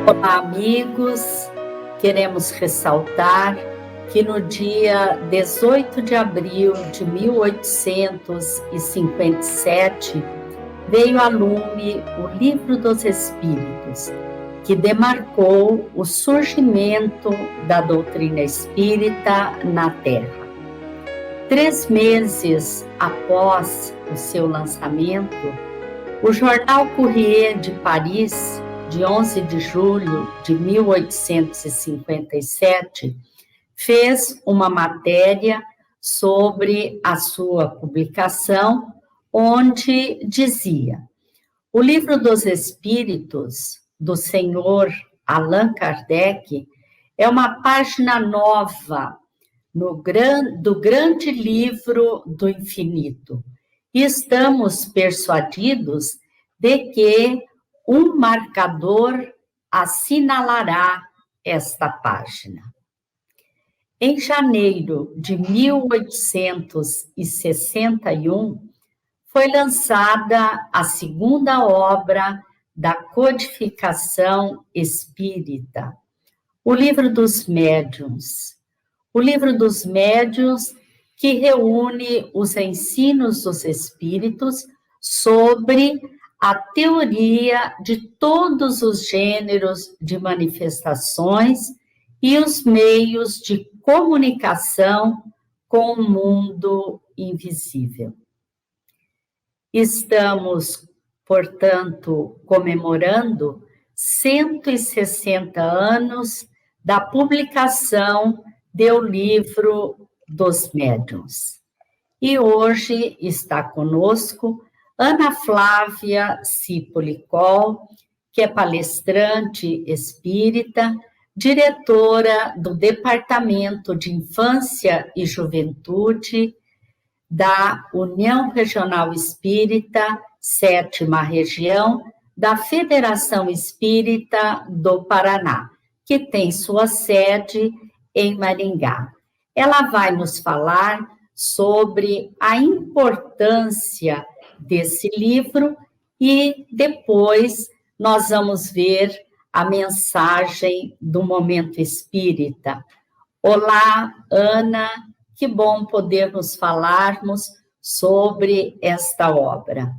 Olá, amigos. Queremos ressaltar que no dia 18 de abril de 1857 veio a lume o Livro dos Espíritos, que demarcou o surgimento da doutrina espírita na Terra. 3 meses após o seu lançamento, o jornal Courrier de Paris, de 11 de julho de 1857, fez uma matéria sobre a sua publicação, onde dizia: o Livro dos Espíritos, do senhor Allan Kardec, é uma página nova do grande livro do infinito. E estamos persuadidos de que um marcador assinalará esta página. Em janeiro de 1861, foi lançada a segunda obra da codificação espírita, o Livro dos Médiuns. O Livro dos Médiuns, que reúne os ensinos dos espíritos sobre a teoria de todos os gêneros de manifestações e os meios de comunicação com o mundo invisível. Estamos, portanto, comemorando 160 anos da publicação do Livro dos Médiuns. E hoje está conosco Ana Flávia Cipolicol, que é palestrante espírita, diretora do Departamento de Infância e Juventude da União Regional Espírita, 7ª Região, da Federação Espírita do Paraná, que tem sua sede em Maringá. Ela vai nos falar sobre a importância desse livro e depois nós vamos ver a mensagem do Momento Espírita. Olá, Ana, que bom podermos falarmos sobre esta obra.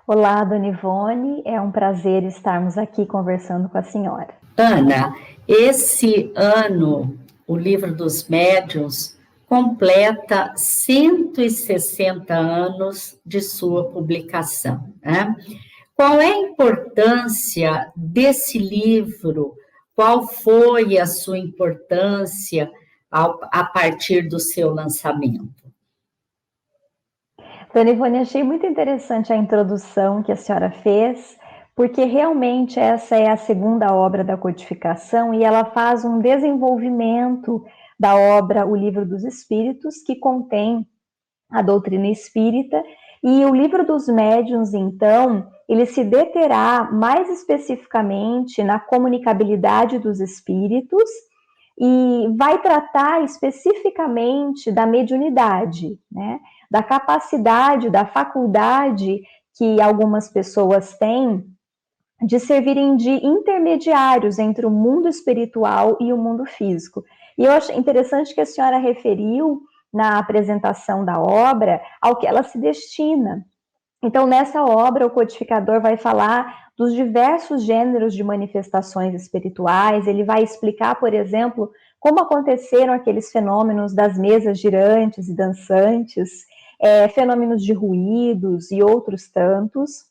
Olá, Dona Ivone, é um prazer estarmos aqui conversando com a senhora. Ana, esse ano, o Livro dos Médiuns completa 160 anos de sua publicação, né? Qual é a importância desse livro? Qual foi a sua importância a partir do seu lançamento? Dona Ivone, achei muito interessante a introdução que a senhora fez, porque realmente essa é a segunda obra da codificação e ela faz um desenvolvimento da obra O Livro dos Espíritos, que contém a doutrina espírita, e o Livro dos Médiuns, então, ele se deterá mais especificamente na comunicabilidade dos espíritos e vai tratar especificamente da mediunidade, né? Da capacidade, da faculdade que algumas pessoas têm de servirem de intermediários entre o mundo espiritual e o mundo físico. E eu acho interessante que a senhora referiu na apresentação da obra ao que ela se destina. Então, nessa obra, o codificador vai falar dos diversos gêneros de manifestações espirituais, ele vai explicar, por exemplo, como aconteceram aqueles fenômenos das mesas girantes e dançantes, fenômenos de ruídos e outros tantos.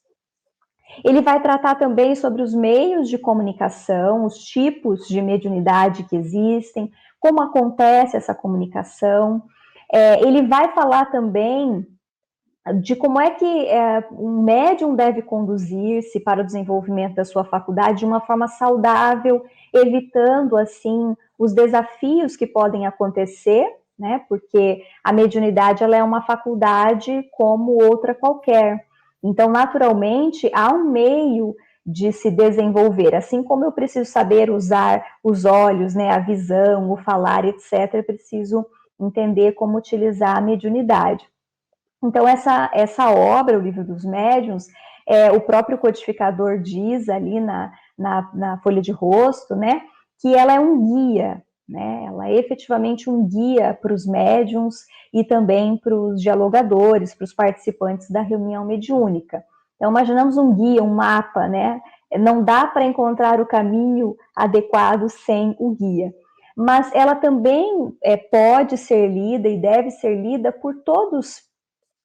Ele vai tratar também sobre os meios de comunicação, os tipos de mediunidade que existem, como acontece essa comunicação. Ele vai falar também de como é que um médium deve conduzir-se para o desenvolvimento da sua faculdade de uma forma saudável, evitando, assim, os desafios que podem acontecer, né? Porque a mediunidade ela é uma faculdade como outra qualquer. Então, naturalmente, há um meio de se desenvolver. Assim como eu preciso saber usar os olhos, né, a visão, o falar, etc., eu preciso entender como utilizar a mediunidade. Então, essa obra, o Livro dos Médiuns, o próprio codificador diz ali na folha de rosto, né? Que ela é um guia, né? Ela é efetivamente um guia para os médiums e também para os dialogadores, para os participantes da reunião mediúnica. Então, imaginamos um guia, um mapa, né? Não dá para encontrar o caminho adequado sem o guia. Mas ela também pode ser lida e deve ser lida por todos,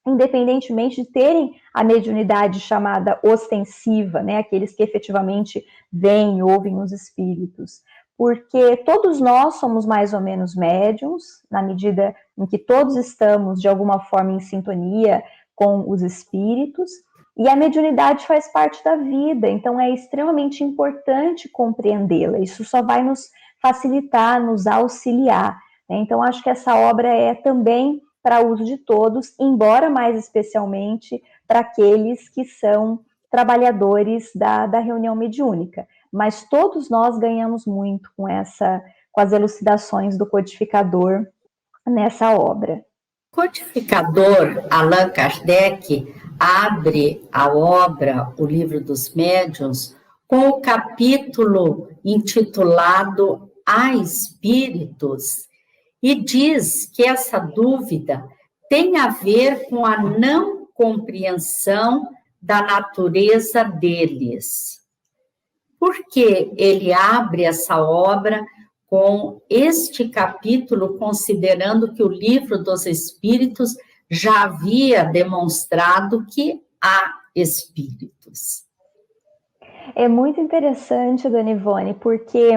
independentemente de terem a mediunidade chamada ostensiva, né? Aqueles que efetivamente veem e ouvem os espíritos. Porque todos nós somos mais ou menos médiums, na medida em que todos estamos, de alguma forma, em sintonia com os espíritos, e a mediunidade faz parte da vida, então é extremamente importante compreendê-la. Isso só vai nos facilitar, nos auxiliar, né? Então, acho que essa obra é também para uso de todos, embora mais especialmente para aqueles que são trabalhadores da reunião mediúnica. Mas todos nós ganhamos muito com as elucidações do codificador nessa obra. O codificador Allan Kardec abre a obra, o Livro dos Médiuns, com o capítulo intitulado Há Espíritos, e diz que essa dúvida tem a ver com a não compreensão da natureza deles. Por que ele abre essa obra com este capítulo, considerando que o Livro dos Espíritos já havia demonstrado que há espíritos? É muito interessante, Dona Ivone, porque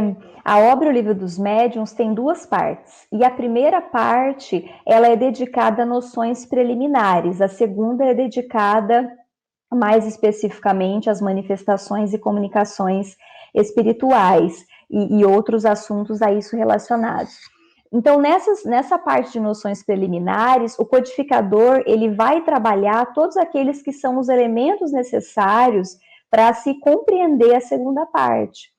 a obra O Livro dos Médiuns tem duas partes, e a primeira parte ela é dedicada a noções preliminares, a segunda é dedicada mais especificamente às manifestações e comunicações espirituais e outros assuntos a isso relacionados. Então, nessa parte de noções preliminares, o codificador ele vai trabalhar todos aqueles que são os elementos necessários para se compreender a segunda parte.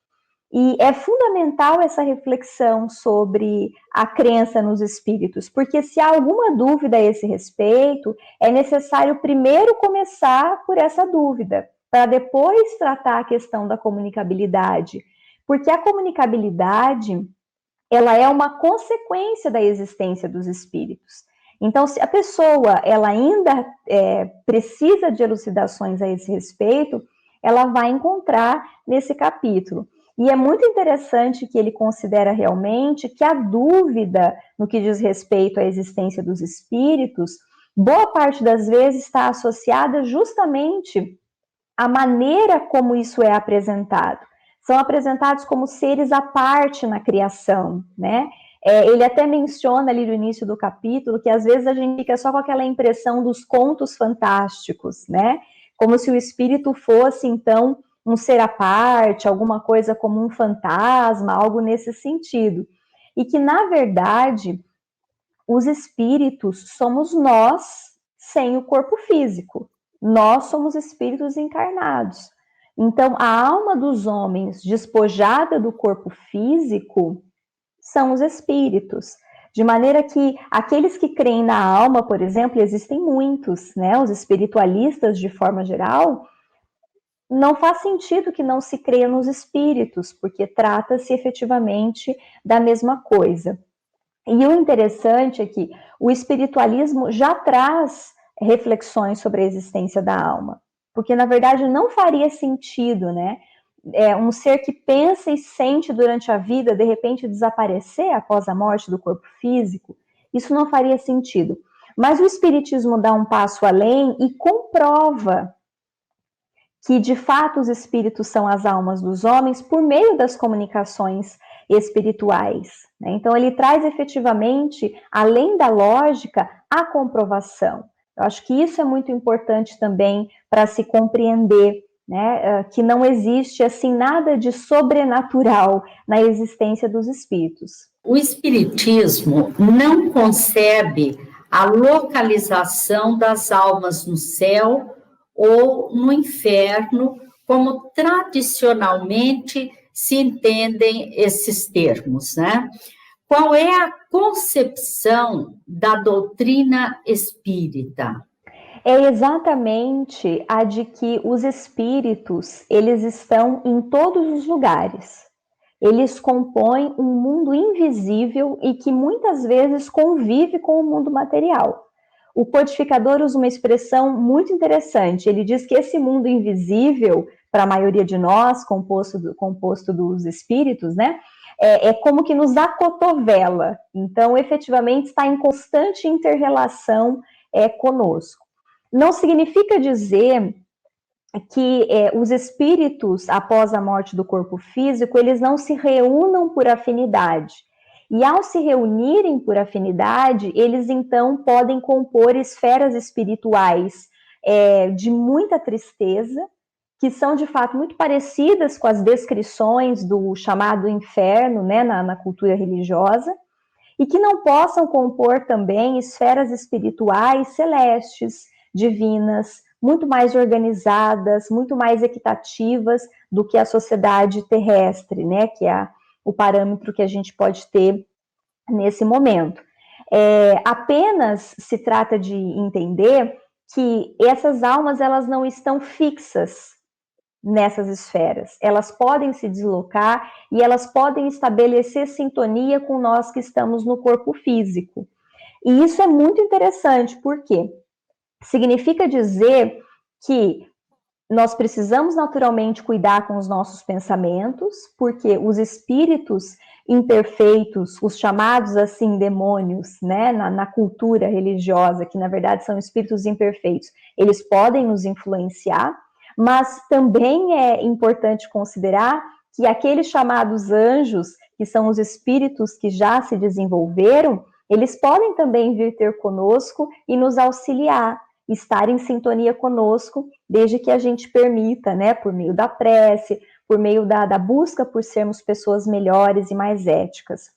E é fundamental essa reflexão sobre a crença nos espíritos, porque se há alguma dúvida a esse respeito, é necessário primeiro começar por essa dúvida, para depois tratar a questão da comunicabilidade. Porque a comunicabilidade, ela é uma consequência da existência dos espíritos. Então, se a pessoa ela ainda precisa de elucidações a esse respeito, ela vai encontrar nesse capítulo. E é muito interessante que ele considera realmente que a dúvida no que diz respeito à existência dos espíritos, boa parte das vezes está associada justamente à maneira como isso é apresentado. São apresentados como seres à parte na criação, né? Ele até menciona ali no início do capítulo que às vezes a gente fica só com aquela impressão dos contos fantásticos, né? Como se o espírito fosse, então, um ser à parte, alguma coisa como um fantasma, algo nesse sentido. E que, na verdade, os espíritos somos nós sem o corpo físico. Nós somos espíritos encarnados. Então, a alma dos homens despojada do corpo físico são os espíritos. De maneira que aqueles que creem na alma, por exemplo, existem muitos, né? Os espiritualistas, de forma geral, não faz sentido que não se creia nos espíritos, porque trata-se efetivamente da mesma coisa. E o interessante é que o espiritualismo já traz reflexões sobre a existência da alma, porque na verdade não faria sentido, né? Um ser que pensa e sente durante a vida, de repente desaparecer após a morte do corpo físico, isso não faria sentido. Mas o espiritismo dá um passo além e comprova que de fato os espíritos são as almas dos homens por meio das comunicações espirituais, né? Então ele traz efetivamente, além da lógica, a comprovação. Eu acho que isso é muito importante também para se compreender, né, que não existe assim nada de sobrenatural na existência dos espíritos. O espiritismo não concebe a localização das almas no céu ou no inferno, como tradicionalmente se entendem esses termos, né? Qual é a concepção da doutrina espírita? É exatamente a de que os espíritos, eles estão em todos os lugares. Eles compõem um mundo invisível e que muitas vezes convive com o mundo material. O codificador usa uma expressão muito interessante. Ele diz que esse mundo invisível, para a maioria de nós, composto dos espíritos, né, é como que nos acotovela. Então, efetivamente, está em constante inter-relação conosco. Não significa dizer que os espíritos, após a morte do corpo físico, eles não se reúnam por afinidade. E ao se reunirem por afinidade, eles então podem compor esferas espirituais de muita tristeza, que são de fato muito parecidas com as descrições do chamado inferno, né, na cultura religiosa, e que não possam compor também esferas espirituais celestes, divinas, muito mais organizadas, muito mais equitativas do que a sociedade terrestre, né, que é o parâmetro que a gente pode ter nesse momento. Apenas se trata de entender que essas almas, elas não estão fixas nessas esferas. Elas podem se deslocar e elas podem estabelecer sintonia com nós que estamos no corpo físico. E isso é muito interessante, porque significa dizer que nós precisamos naturalmente cuidar com os nossos pensamentos, porque os espíritos imperfeitos, os chamados assim demônios, né, na cultura religiosa, que na verdade são espíritos imperfeitos, eles podem nos influenciar, mas também é importante considerar que aqueles chamados anjos, que são os espíritos que já se desenvolveram, eles podem também vir ter conosco e nos auxiliar, estar em sintonia conosco, desde que a gente permita, né, por meio da prece, por meio da busca por sermos pessoas melhores e mais éticas.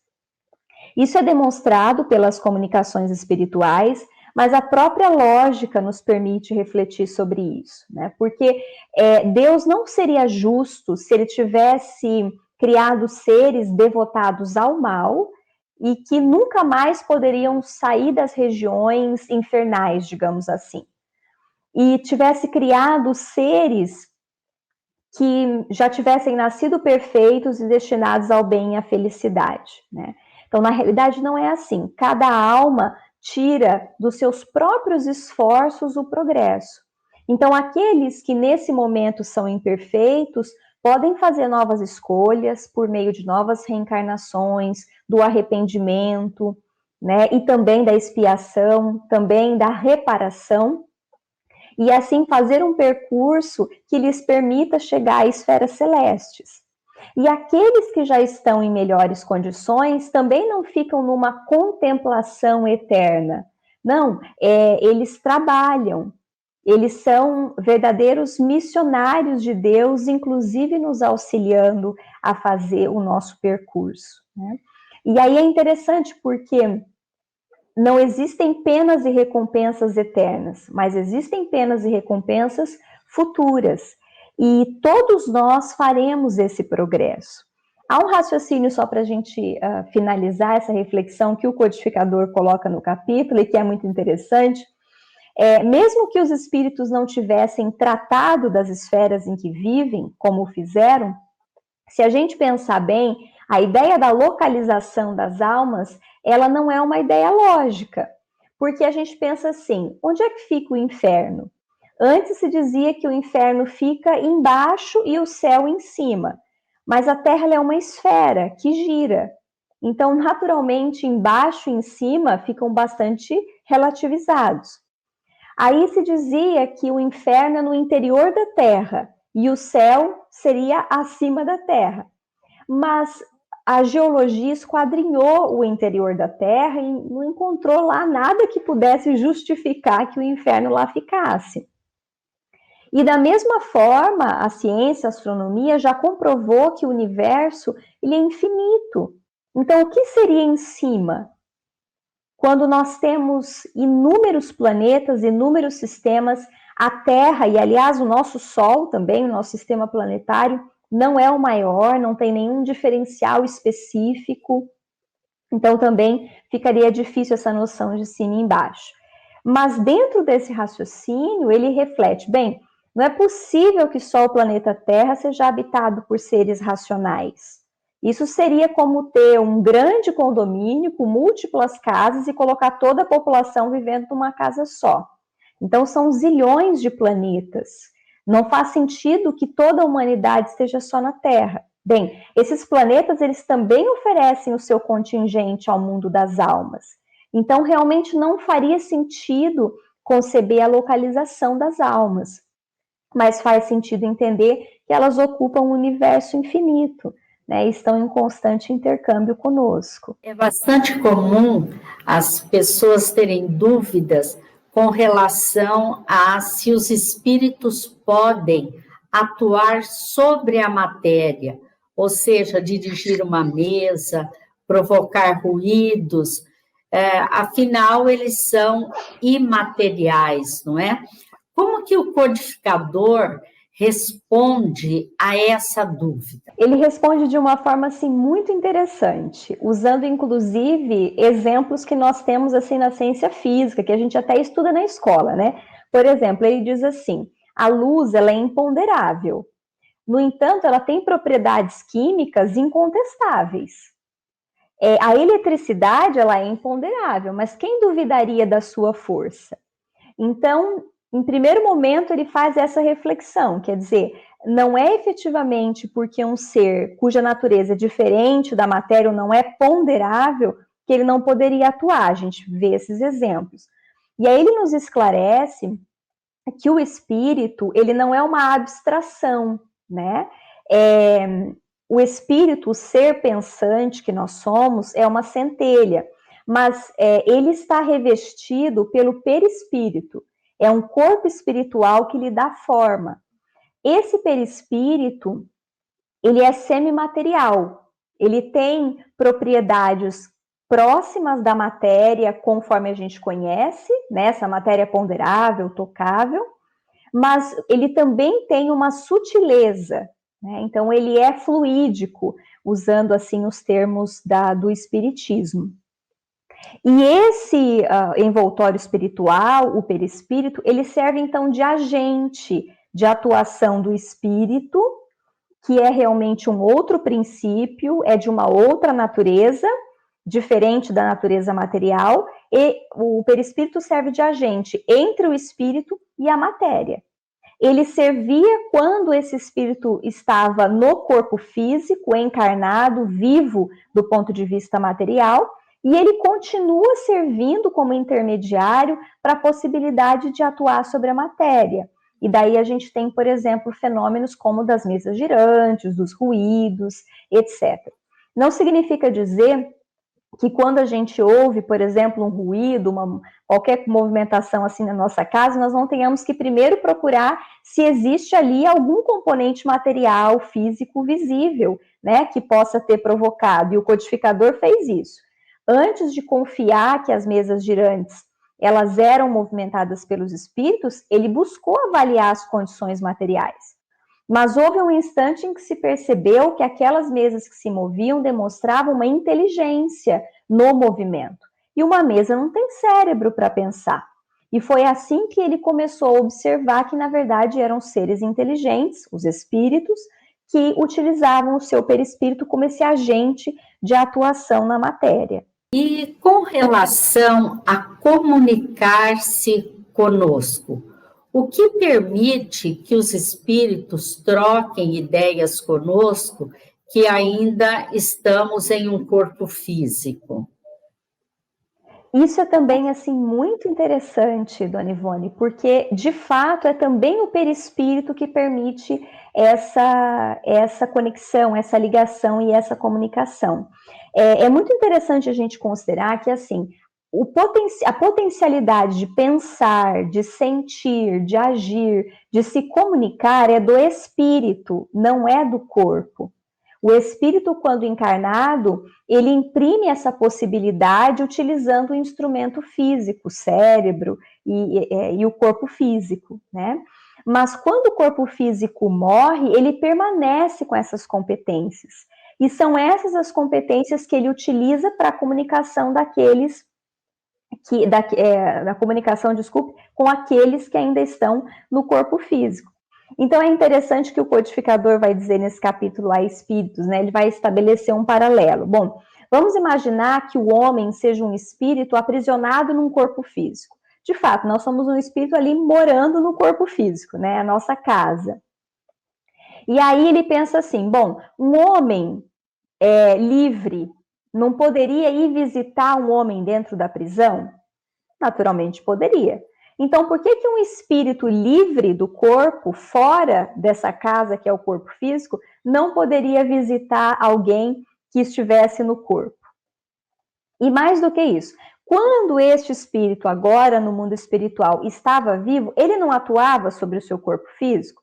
Isso é demonstrado pelas comunicações espirituais, mas a própria lógica nos permite refletir sobre isso, né? Porque Deus não seria justo se ele tivesse criado seres devotados ao mal e que nunca mais poderiam sair das regiões infernais, digamos assim. E tivesse criado seres que já tivessem nascido perfeitos e destinados ao bem e à felicidade, né? Então, na realidade, não é assim. Cada alma tira dos seus próprios esforços o progresso. Então, aqueles que nesse momento são imperfeitos podem fazer novas escolhas por meio de novas reencarnações, do arrependimento, né? E também da expiação, também da reparação, e assim fazer um percurso que lhes permita chegar a esferas celestes. E aqueles que já estão em melhores condições também não ficam numa contemplação eterna. Não, eles trabalham, eles são verdadeiros missionários de Deus, inclusive nos auxiliando a fazer o nosso percurso, né? E aí é interessante porque não existem penas e recompensas eternas, mas existem penas e recompensas futuras. E todos nós faremos esse progresso. Há um raciocínio só para a gente finalizar essa reflexão que o codificador coloca no capítulo e que é muito interessante. Mesmo que os espíritos não tivessem tratado das esferas em que vivem, como o fizeram, se a gente pensar bem, a ideia da localização das almas, ela não é uma ideia lógica, porque a gente pensa assim, onde é que fica o inferno? Antes se dizia que o inferno fica embaixo e o céu em cima, mas a Terra é uma esfera que gira. Então, naturalmente, embaixo e em cima ficam bastante relativizados. Aí se dizia que o inferno é no interior da Terra e o céu seria acima da Terra. Mas a geologia esquadrinhou o interior da Terra e não encontrou lá nada que pudesse justificar que o inferno lá ficasse. E da mesma forma, a ciência, a astronomia já comprovou que o universo ele é infinito. Então, o que seria em cima? Quando nós temos inúmeros planetas, inúmeros sistemas, a Terra, e aliás o nosso Sol também, o nosso sistema planetário, não é o maior, não tem nenhum diferencial específico, então também ficaria difícil essa noção de cima e embaixo. Mas dentro desse raciocínio, ele reflete, bem, não é possível que só o planeta Terra seja habitado por seres racionais. Isso seria como ter um grande condomínio com múltiplas casas e colocar toda a população vivendo numa casa só. Então, são zilhões de planetas. Não faz sentido que toda a humanidade esteja só na Terra. Bem, esses planetas, eles também oferecem o seu contingente ao mundo das almas. Então, realmente não faria sentido conceber a localização das almas, mas faz sentido entender que elas ocupam um universo infinito, né, e estão em constante intercâmbio conosco. É bastante comum as pessoas terem dúvidas com relação a se os espíritos podem atuar sobre a matéria, ou seja, dirigir uma mesa, provocar ruídos, afinal, eles são imateriais, não é? Como que o codificador responde a essa dúvida? Ele responde de uma forma assim muito interessante, usando inclusive exemplos que nós temos assim na ciência física, que a gente até estuda na escola, né? Por exemplo, ele diz assim: a luz, ela é imponderável. No entanto, ela tem propriedades químicas incontestáveis. A eletricidade, ela é imponderável, mas quem duvidaria da sua força? Então, em primeiro momento, ele faz essa reflexão, quer dizer, não é efetivamente porque um ser cuja natureza é diferente da matéria ou não é ponderável que ele não poderia atuar. A gente vê esses exemplos. E aí ele nos esclarece que o espírito, ele não é uma abstração, né? O espírito, o ser pensante que nós somos, é uma centelha, mas ele está revestido pelo perispírito. É um corpo espiritual que lhe dá forma. Esse perispírito, ele é semimaterial. Ele tem propriedades próximas da matéria, conforme a gente conhece, né? Essa matéria ponderável, tocável, mas ele também tem uma sutileza, né? Então ele é fluídico, usando assim os termos do espiritismo. E esse envoltório espiritual, o perispírito, ele serve então de agente de atuação do espírito, que é realmente um outro princípio, é de uma outra natureza, diferente da natureza material, e o perispírito serve de agente entre o espírito e a matéria. Ele servia quando esse espírito estava no corpo físico, encarnado, vivo do ponto de vista material, e ele continua servindo como intermediário para a possibilidade de atuar sobre a matéria. E daí a gente tem, por exemplo, fenômenos como das mesas girantes, dos ruídos, etc. Não significa dizer que quando a gente ouve, por exemplo, um ruído, qualquer movimentação assim na nossa casa, nós não tenhamos que primeiro procurar se existe ali algum componente material, físico, visível, né, que possa ter provocado, e o codificador fez isso. Antes de confiar que as mesas girantes elas eram movimentadas pelos espíritos, ele buscou avaliar as condições materiais. Mas houve um instante em que se percebeu que aquelas mesas que se moviam demonstravam uma inteligência no movimento. E uma mesa não tem cérebro para pensar. E foi assim que ele começou a observar que, na verdade, eram seres inteligentes, os espíritos, que utilizavam o seu perispírito como esse agente de atuação na matéria. E com relação a comunicar-se conosco, o que permite que os espíritos troquem ideias conosco que ainda estamos em um corpo físico? Isso é também assim muito interessante, Dona Ivone, porque de fato é também o perispírito que permite essa conexão, essa ligação e essa comunicação. É muito interessante a gente considerar que assim a potencialidade de pensar, de sentir, de agir, de se comunicar é do espírito, não é do corpo. O espírito, quando encarnado, ele imprime essa possibilidade utilizando o instrumento físico, o cérebro e o corpo físico, né? Mas quando o corpo físico morre, ele permanece com essas competências. E são essas as competências que ele utiliza para a comunicação daqueles da comunicação, desculpe, com aqueles que ainda estão no corpo físico. Então é interessante que o codificador vai dizer nesse capítulo a espíritos, né? Ele vai estabelecer um paralelo. Bom, vamos imaginar que o homem seja um espírito aprisionado num corpo físico. De fato, nós somos um espírito ali morando no corpo físico, né? A nossa casa. E aí ele pensa assim, bom, um homem livre não poderia ir visitar um homem dentro da prisão? Naturalmente poderia. Então, por que um espírito livre do corpo, fora dessa casa que é o corpo físico, não poderia visitar alguém que estivesse no corpo? E mais do que isso, quando este espírito, agora no mundo espiritual, estava vivo, ele não atuava sobre o seu corpo físico?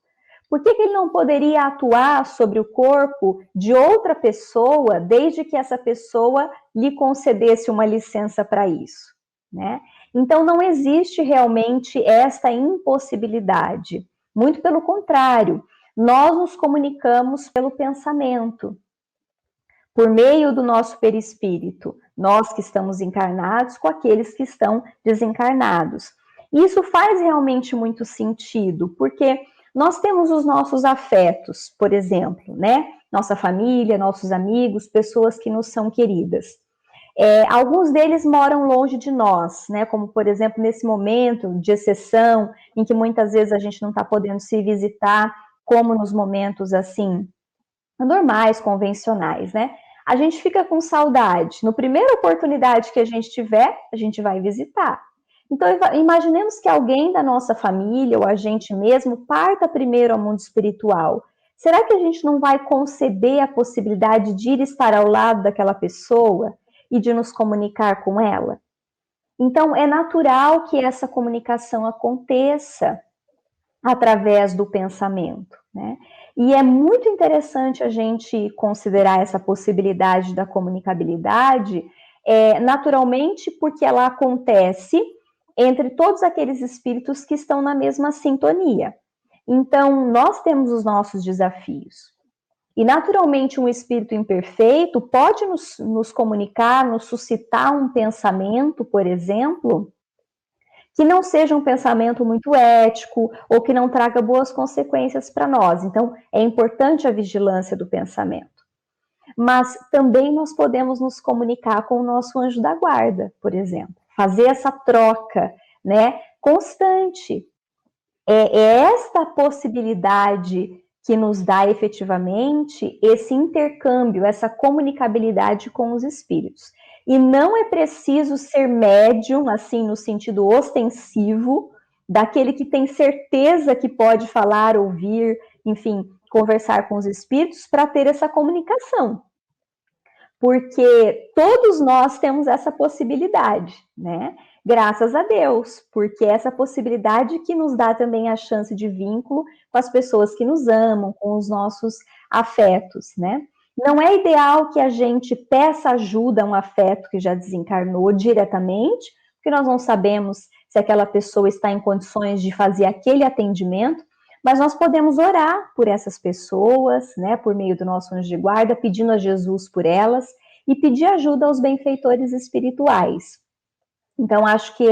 Por que ele não poderia atuar sobre o corpo de outra pessoa, desde que essa pessoa lhe concedesse uma licença para isso, né? Então, não existe realmente esta impossibilidade. Muito pelo contrário, nós nos comunicamos pelo pensamento, por meio do nosso perispírito, nós que estamos encarnados com aqueles que estão desencarnados. Isso faz realmente muito sentido, porque nós temos os nossos afetos, por exemplo, né? Nossa família, nossos amigos, pessoas que nos são queridas. Alguns deles moram longe de nós, né? Como, por exemplo, nesse momento de exceção, em que muitas vezes a gente não está podendo se visitar, como nos momentos, assim, normais, convencionais, né? A gente fica com saudade. Na primeira oportunidade que a gente tiver, a gente vai visitar. Então, imaginemos que alguém da nossa família, ou a gente mesmo, parta primeiro ao mundo espiritual. Será que a gente não vai conceber a possibilidade de ir estar ao lado daquela pessoa e de nos comunicar com ela? Então, é natural que essa comunicação aconteça através do pensamento, né? E é muito interessante a gente considerar essa possibilidade da comunicabilidade, naturalmente, porque ela acontece entre todos aqueles espíritos que estão na mesma sintonia. Então, nós temos os nossos desafios. E, naturalmente, um espírito imperfeito pode nos comunicar, nos suscitar um pensamento, por exemplo, que não seja um pensamento muito ético ou que não traga boas consequências para nós. Então, é importante a vigilância do pensamento. Mas também nós podemos nos comunicar com o nosso anjo da guarda, por exemplo. Fazer essa troca, né, constante. É esta possibilidade que nos dá efetivamente esse intercâmbio, essa comunicabilidade com os espíritos. E não é preciso ser médium, assim, no sentido ostensivo, daquele que tem certeza que pode falar, ouvir, enfim, conversar com os espíritos para ter essa comunicação. Porque todos nós temos essa possibilidade, né? Graças a Deus, porque é essa possibilidade que nos dá também a chance de vínculo com as pessoas que nos amam, com os nossos afetos, né? Não é ideal que a gente peça ajuda a um afeto que já desencarnou diretamente, porque nós não sabemos se aquela pessoa está em condições de fazer aquele atendimento, mas nós podemos orar por essas pessoas, né, por meio do nosso anjo de guarda, pedindo a Jesus por elas e pedir ajuda aos benfeitores espirituais. Então, acho que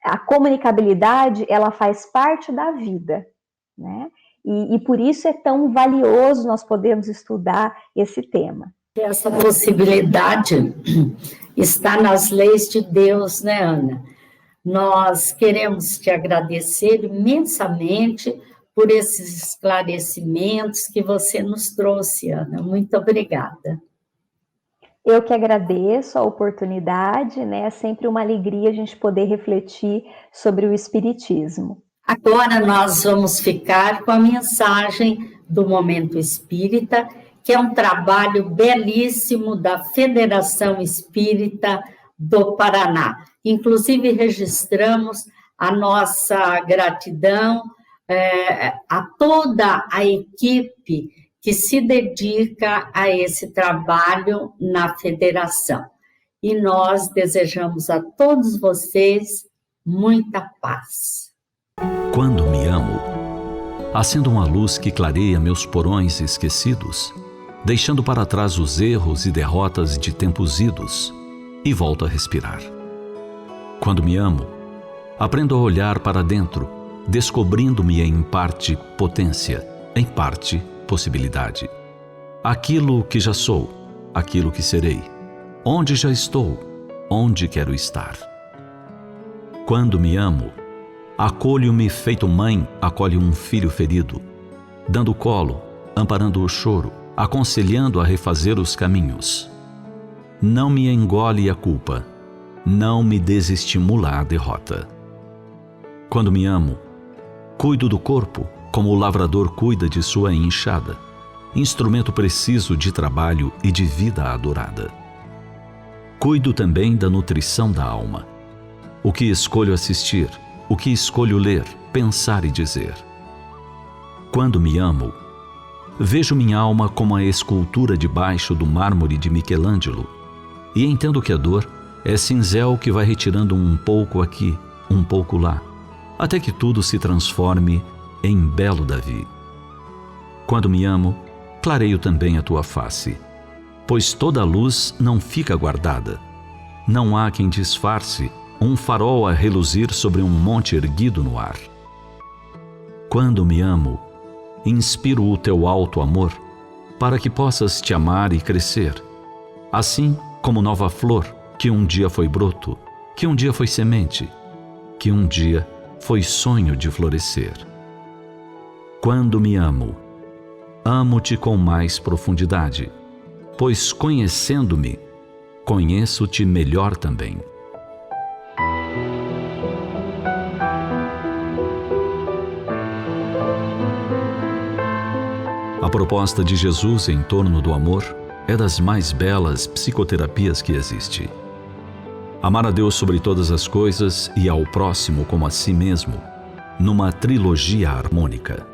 a comunicabilidade, ela faz parte da vida, né? E por isso é tão valioso nós podermos estudar esse tema. Essa possibilidade está nas leis de Deus, né, Ana? Nós queremos te agradecer imensamente por esses esclarecimentos que você nos trouxe, Ana. Muito obrigada. Eu que agradeço a oportunidade, né? É sempre uma alegria a gente poder refletir sobre o Espiritismo. Agora nós vamos ficar com a mensagem do Momento Espírita, que é um trabalho belíssimo da Federação Espírita do Paraná. Inclusive, registramos a nossa gratidão a toda a equipe que se dedica a esse trabalho na Federação. E nós desejamos a todos vocês muita paz. Quando me amo, acendo uma luz que clareia meus porões esquecidos, deixando para trás os erros e derrotas de tempos idos, e volto a respirar. Quando me amo, aprendo a olhar para dentro, descobrindo-me em parte potência, em parte possibilidade. Aquilo que já sou, aquilo que serei, onde já estou, onde quero estar. Quando me amo, acolho-me feito mãe acolhe um filho ferido, dando colo, amparando o choro, aconselhando a refazer os caminhos. Não me engole a culpa, não me desestimula a derrota. Quando me amo, cuido do corpo como o lavrador cuida de sua enxada, instrumento preciso de trabalho e de vida adorada. Cuido também da nutrição da alma, o que escolho assistir, o que escolho ler, pensar e dizer. Quando me amo, vejo minha alma como a escultura debaixo do mármore de Michelangelo e entendo que a dor é cinzel que vai retirando um pouco aqui, um pouco lá, até que tudo se transforme em belo Davi. Quando me amo, clareio também a tua face, pois toda a luz não fica guardada. Não há quem disfarce um farol a reluzir sobre um monte erguido no ar. Quando me amo, inspiro o teu alto amor, para que possas te amar e crescer, assim como nova flor que um dia foi broto, que um dia foi semente, que um dia foi sonho de florescer. Quando me amo, amo-te com mais profundidade, pois conhecendo-me, conheço-te melhor também. A proposta de Jesus em torno do amor é das mais belas psicoterapias que existe. Amar a Deus sobre todas as coisas e ao próximo como a si mesmo, numa trilogia harmônica.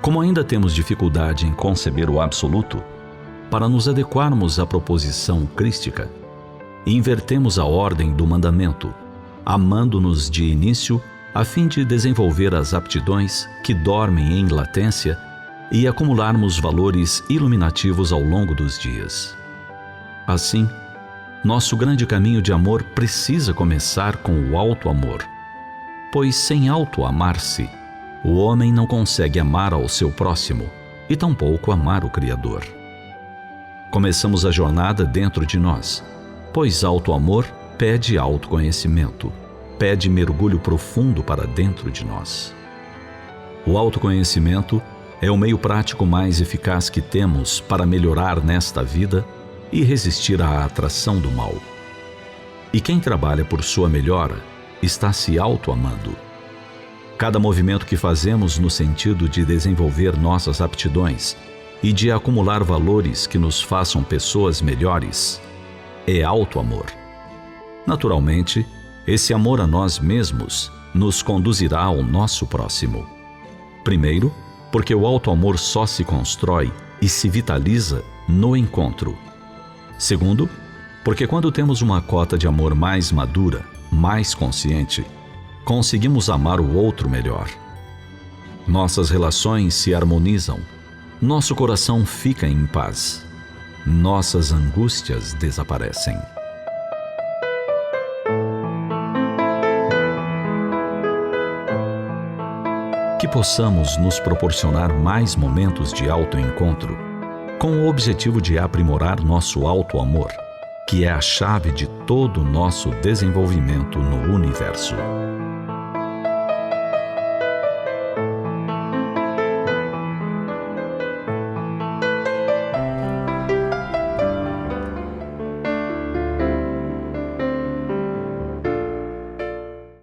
Como ainda temos dificuldade em conceber o absoluto, para nos adequarmos à proposição crística, invertemos a ordem do mandamento, amando-nos de início a fim de desenvolver as aptidões que dormem em latência e acumularmos valores iluminativos ao longo dos dias. Assim, nosso grande caminho de amor precisa começar com o auto-amor, pois sem auto-amar-se, o homem não consegue amar ao seu próximo e tampouco amar o Criador. Começamos a jornada dentro de nós, pois auto-amor pede autoconhecimento, pede mergulho profundo para dentro de nós. O autoconhecimento é o meio prático mais eficaz que temos para melhorar nesta vida e resistir à atração do mal. E quem trabalha por sua melhora está se auto-amando. Cada movimento que fazemos no sentido de desenvolver nossas aptidões e de acumular valores que nos façam pessoas melhores é auto-amor. Naturalmente, esse amor a nós mesmos nos conduzirá ao nosso próximo. Primeiro, porque o auto-amor só se constrói e se vitaliza no encontro. Segundo, porque quando temos uma cota de amor mais madura, mais consciente, conseguimos amar o outro melhor. Nossas relações se harmonizam, nosso coração fica em paz, nossas angústias desaparecem. Que possamos nos proporcionar mais momentos de autoencontro, com o objetivo de aprimorar nosso auto-amor, que é a chave de todo o nosso desenvolvimento no universo.